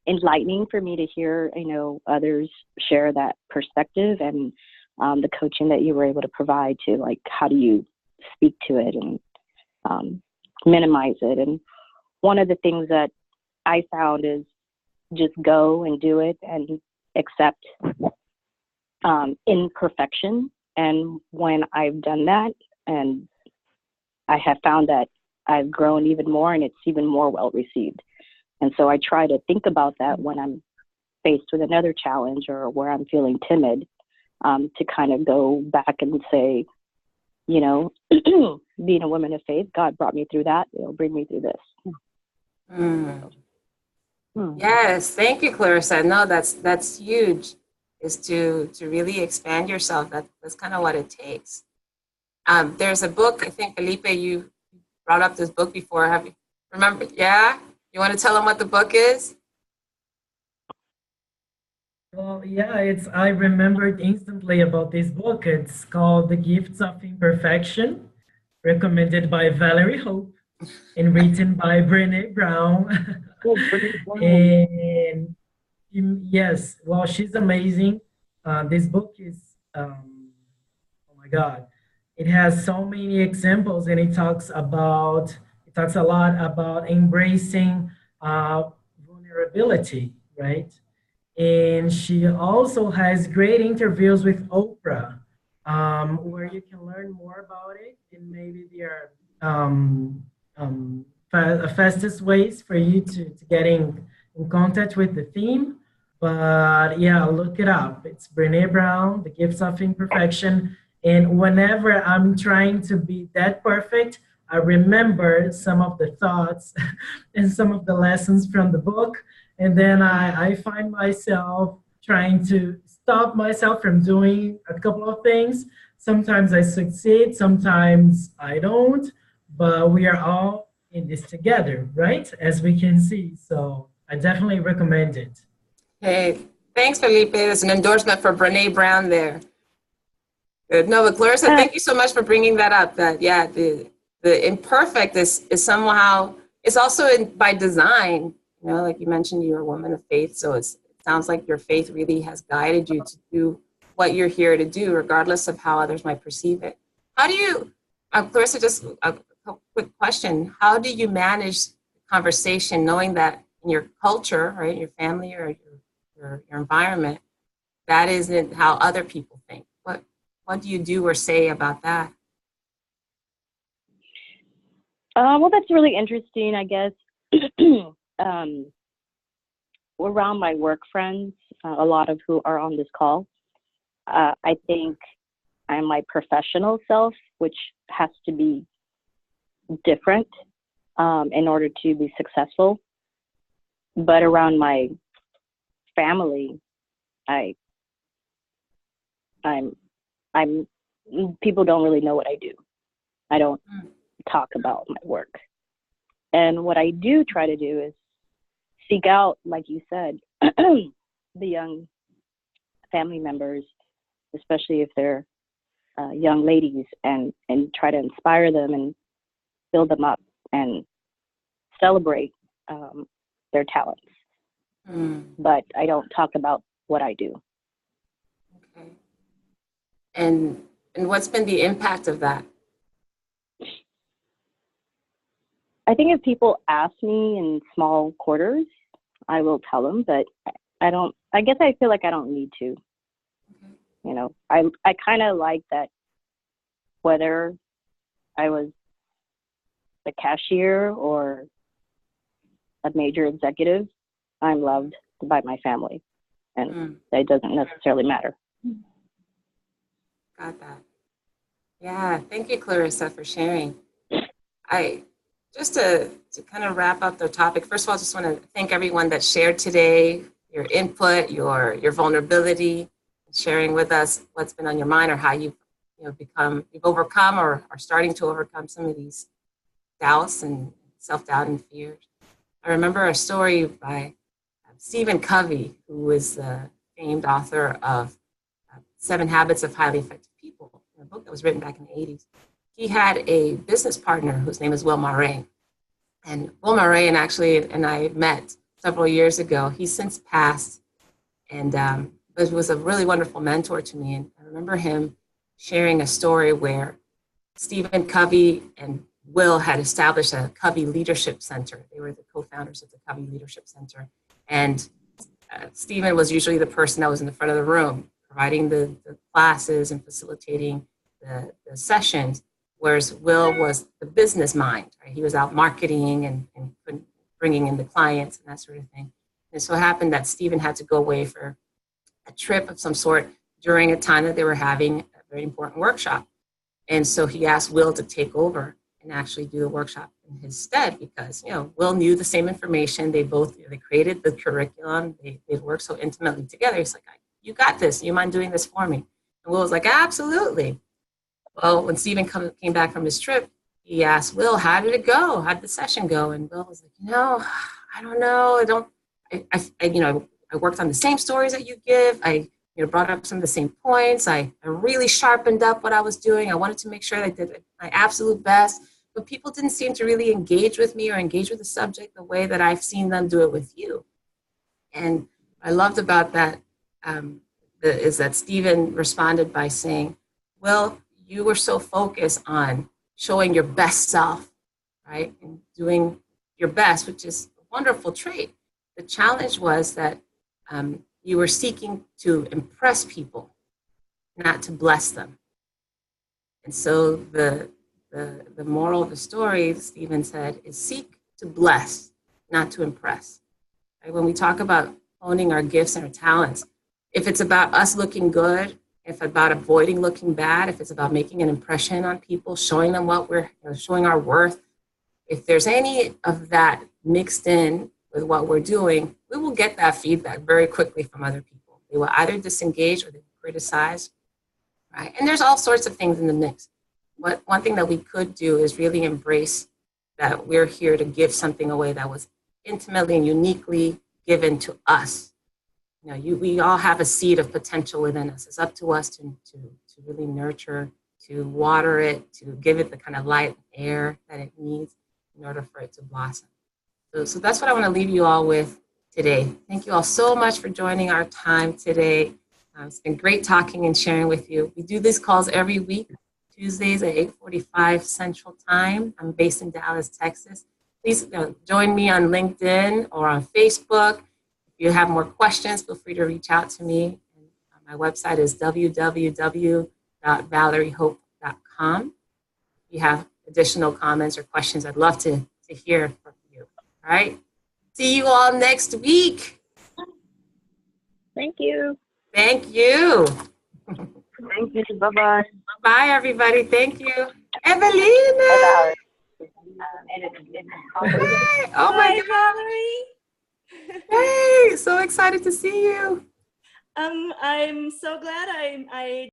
enlightening for me to hear others share that perspective, and the coaching that you were able to provide to how do you speak to it and minimize it. And one of the things that I found is just go and do it and accept imperfection. And when I've done that, and I have found that I've grown even more, and it's even more well received. And so I try to think about that when I'm faced with another challenge or where I'm feeling timid. to kind of go back and say, you know, being a woman of faith, God brought me through that. It'll bring me through this.
Mm. Yes, thank you, Clarissa. No, that's huge. Is to really expand yourself. That's kind of what it takes. There's a book. I think Felipe, you brought up this book before. Have you remember? Yeah, you want to tell them what the book is?
Well, yeah, I remembered instantly about this book. It's called The Gifts of Imperfection, recommended by Valerie Hope and written by Brené Brown. And yes, well, she's amazing. This book is, oh my God, it has so many examples, and it talks a lot about embracing vulnerability, right? And she also has great interviews with Oprah, where you can learn more about it, and maybe there are fastest ways for you to get in contact with the theme. But yeah, look it up. It's Brene Brown, The Gifts of Imperfection. And whenever I'm trying to be that perfect, I remember some of the thoughts and some of the lessons from the book. And then I find myself trying to stop myself from doing a couple of things. Sometimes I succeed, sometimes I don't, but we are all in this together, right? As we can see. So I definitely recommend it.
Hey, thanks, Felipe. There's an endorsement for Brene Brown there. Good. No, but Clarissa, thank you so much for bringing that up. That yeah, the imperfect is somehow it's also by design. You know, like you mentioned, you're a woman of faith, so it sounds like your faith really has guided you to do what you're here to do, regardless of how others might perceive it. How do you, Clarissa? Just a quick question: how do you manage conversation, knowing that in your culture, right, your family or your environment, that isn't how other people think? What do you do or say about that?
Well, that's really interesting, I guess. Around my work friends, a lot of who are on this call, I think I'm my professional self, which has to be different in order to be successful. But around my family, I'm people don't really know what I do. I don't talk about my work. And what I do try to do is seek out, like you said, the young family members, especially if they're young ladies, and try to inspire them and build them up and celebrate their talents. But I don't talk about what I do.
Okay. And what's been the impact of that?
I think if people ask me in small quarters, I will tell them, but I guess I feel like I don't need to.
Okay.
You know, I kind of like that whether I was a cashier or a major executive, I'm loved by my family, and that doesn't necessarily matter.
Got that. Yeah, thank you, Clarissa, for sharing. Just to kind of wrap up the topic, first of all, I just want to thank everyone that shared today, your input, your vulnerability, sharing with us what's been on your mind or how you've overcome or are starting to overcome some of these doubts and self-doubt and fears. I remember a story by Stephen Covey, who is the famed author of 7 Habits of Highly Effective People, a book that was written back in the 80s. He had a business partner whose name is Will Murray. And Will Murray and I met several years ago. He's since passed, and was a really wonderful mentor to me. And I remember him sharing a story where Stephen Covey and Will had established a Covey Leadership Center. They were the co-founders of the Covey Leadership Center. And Stephen was usually the person that was in the front of the room, providing the classes and facilitating the sessions, whereas Will was the business mind. Right? He was out marketing and bringing in the clients and that sort of thing. And so it happened that Stephen had to go away for a trip of some sort during a time that they were having a very important workshop. And so he asked Will to take over and actually do the workshop in his stead because, Will knew the same information. They both, they created the curriculum. They worked so intimately together. He's like, you got this. You mind doing this for me? And Will was like, absolutely. Well, when Stephen came back from his trip, he asked Will, how did it go? How did the session go? And Will was like, I don't know. I worked on the same stories that you give. I brought up some of the same points. I really sharpened up what I was doing. I wanted to make sure that I did my absolute best, but people didn't seem to really engage with me or engage with the subject the way that I've seen them do it with you. And what I loved about that is that Stephen responded by saying, well, you were so focused on showing your best self, right? And doing your best, which is a wonderful trait. The challenge was that you were seeking to impress people, not to bless them. And so the moral of the story, Stephen said, is seek to bless, not to impress. Right? When we talk about owning our gifts and our talents, if it's about us looking good, if it's about avoiding looking bad, if it's about making an impression on people, showing them what we're, showing our worth, if there's any of that mixed in with what we're doing, we will get that feedback very quickly from other people. They will either disengage or they will criticize, right? And there's all sorts of things in the mix. But one thing that we could do is really embrace that we're here to give something away that was intimately and uniquely given to us. We all have a seed of potential within us. It's up to us to really nurture, to water it, to give it the kind of light and air that it needs in order for it to blossom. So that's what I want to leave you all with today. Thank you all so much for joining our time today. It's been great talking and sharing with you. We do these calls every week, Tuesdays at 8:45 Central Time. I'm based in Dallas, Texas. Please join me on LinkedIn or on Facebook. If you have more questions, feel free to reach out to me. My website is www.valeriehope.com. If you have additional comments or questions, I'd love to hear from you. All right. See you all next week.
Thank you.
Thank you.
Thank you. Bye-bye.
Bye, everybody. Thank you. Evelina. Hi. Oh, my God.
Valerie.
Hey, so excited to see you.
I'm so glad I